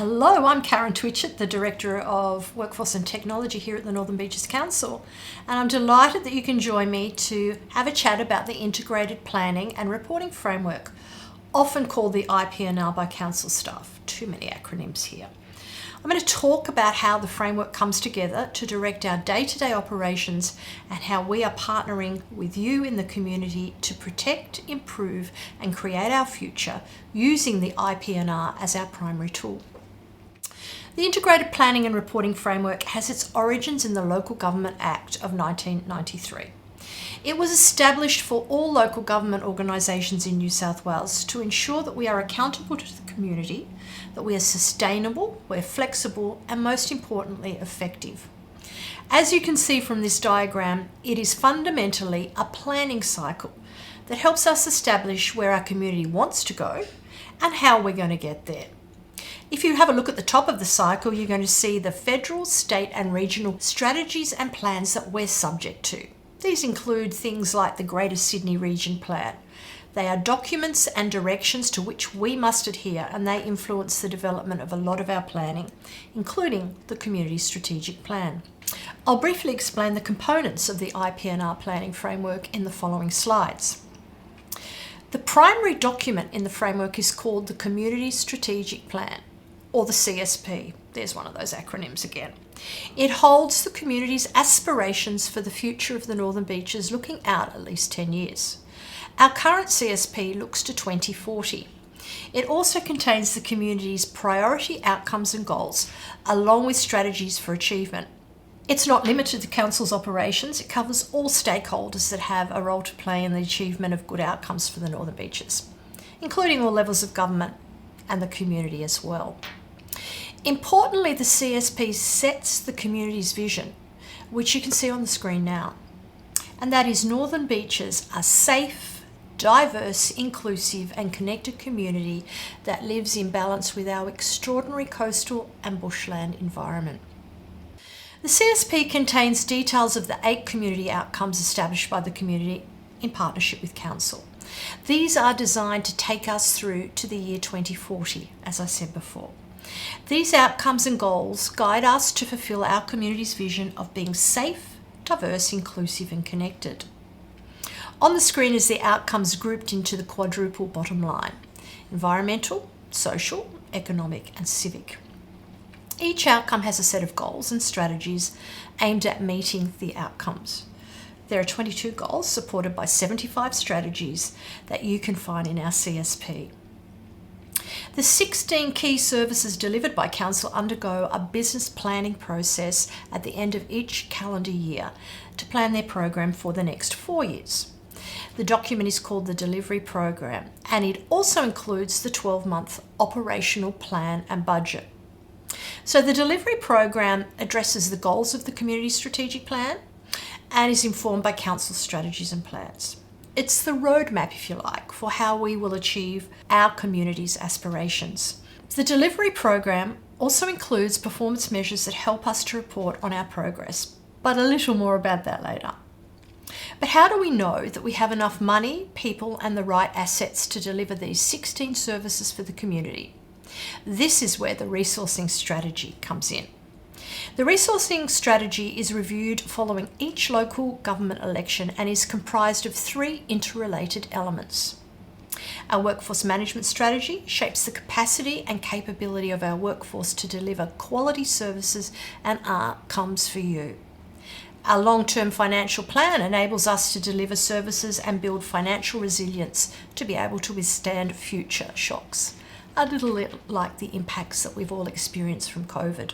Hello, I'm Karen Twitchett, the Director of Workforce and Technology here at the Northern Beaches Council, and I'm delighted that you can join me to have a chat about the Integrated Planning and Reporting Framework, often called the IPNR by Council staff. Too many acronyms here. I'm going to talk about how the framework comes together to direct our day-to-day operations and how we are partnering with you in the community to protect, improve and create our future using the IPNR as our primary tool. The Integrated Planning and Reporting Framework has its origins in the Local Government Act of 1993. It was established for all local government organisations in New South Wales to ensure that we are accountable to the community, that we are sustainable, we're flexible, and most importantly, effective. As you can see from this diagram, it is fundamentally a planning cycle that helps us establish where our community wants to go and how we're going to get there. If you have a look at the top of the cycle, you're going to see the federal, state and regional strategies and plans that we're subject to. These include things like the Greater Sydney Region Plan. They are documents and directions to which we must adhere, and they influence the development of a lot of our planning, including the Community Strategic Plan. I'll briefly explain the components of the IPNR planning framework in the following slides. The primary document in the framework is called the Community Strategic Plan, or the CSP. There's one of those acronyms again. It holds the community's aspirations for the future of the Northern Beaches looking out at least 10 years. Our current CSP looks to 2040. It also contains the community's priority outcomes and goals, along with strategies for achievement. It's not limited to Council's operations, it covers all stakeholders that have a role to play in the achievement of good outcomes for the Northern Beaches, including all levels of government and the community as well. Importantly, the CSP sets the community's vision, which you can see on the screen now, and that is Northern Beaches are safe, diverse, inclusive and connected community that lives in balance with our extraordinary coastal and bushland environment. The CSP contains details of the 8 community outcomes established by the community in partnership with Council. These are designed to take us through to the year 2040, as I said before. These outcomes and goals guide us to fulfil our community's vision of being safe, diverse, inclusive and connected. On the screen is the outcomes grouped into the quadruple bottom line: environmental, social, economic and civic. Each outcome has a set of goals and strategies aimed at meeting the outcomes. There are 22 goals supported by 75 strategies that you can find in our CSP. The 16 key services delivered by Council undergo a business planning process at the end of each calendar year to plan their program for the next 4 years. The document is called the Delivery Program, and it also includes the 12-month operational plan and budget. So the Delivery Program addresses the goals of the Community Strategic Plan and is informed by Council strategies and plans. It's the roadmap, if you like, for how we will achieve our community's aspirations. The Delivery Program also includes performance measures that help us to report on our progress, but a little more about that later. But how do we know that we have enough money, people and the right assets to deliver these 16 services for the community? This is where the resourcing strategy comes in. The resourcing strategy is reviewed following each local government election and is comprised of 3 interrelated elements. Our workforce management strategy shapes the capacity and capability of our workforce to deliver quality services and outcomes for you. Our long-term financial plan enables us to deliver services and build financial resilience to be able to withstand future shocks, a little like the impacts that we've all experienced from COVID.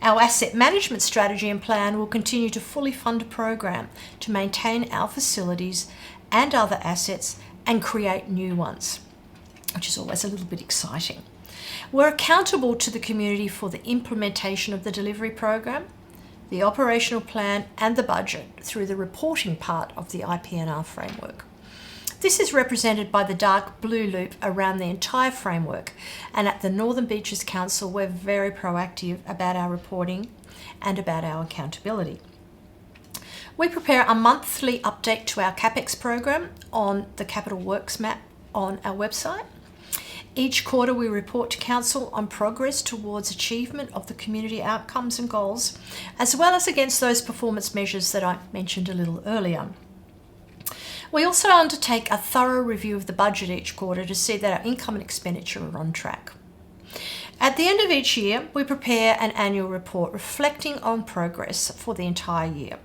Our asset management strategy and plan will continue to fully fund a program to maintain our facilities and other assets and create new ones, which is always a little bit exciting. We're accountable to the community for the implementation of the delivery program, the operational plan and the budget through the reporting part of the IPNR framework. This is represented by the dark blue loop around the entire framework, and at the Northern Beaches Council we're very proactive about our reporting and about our accountability. We prepare a monthly update to our CapEx program on the Capital Works map on our website. Each quarter we report to Council on progress towards achievement of the community outcomes and goals, as well as against those performance measures that I mentioned a little earlier. We also undertake a thorough review of the budget each quarter to see that our income and expenditure are on track. At the end of each year, we prepare an annual report reflecting on progress for the entire year.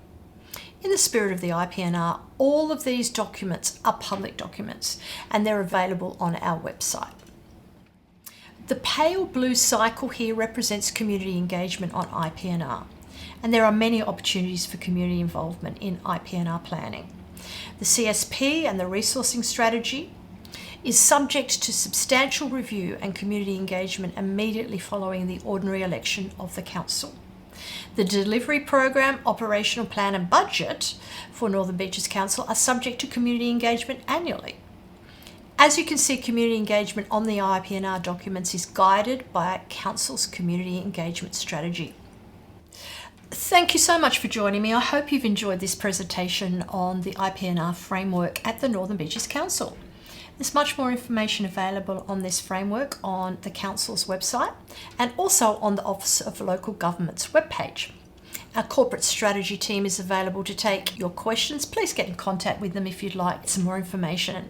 In the spirit of the IPNR, all of these documents are public documents and they're available on our website. The pale blue cycle here represents community engagement on IPNR, and there are many opportunities for community involvement in IPNR planning. The CSP and the resourcing strategy is subject to substantial review and community engagement immediately following the ordinary election of the Council. The delivery program, operational plan and budget for Northern Beaches Council are subject to community engagement annually. As you can see, community engagement on the IPNR documents is guided by Council's community engagement strategy. Thank you so much for joining me. I hope you've enjoyed this presentation on the IPNR framework at the Northern Beaches Council. There's much more information available on this framework on the Council's website and also on the Office of Local Government's webpage. Our corporate strategy team is available to take your questions. Please get in contact with them if you'd like some more information.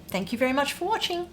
Thank you very much for watching.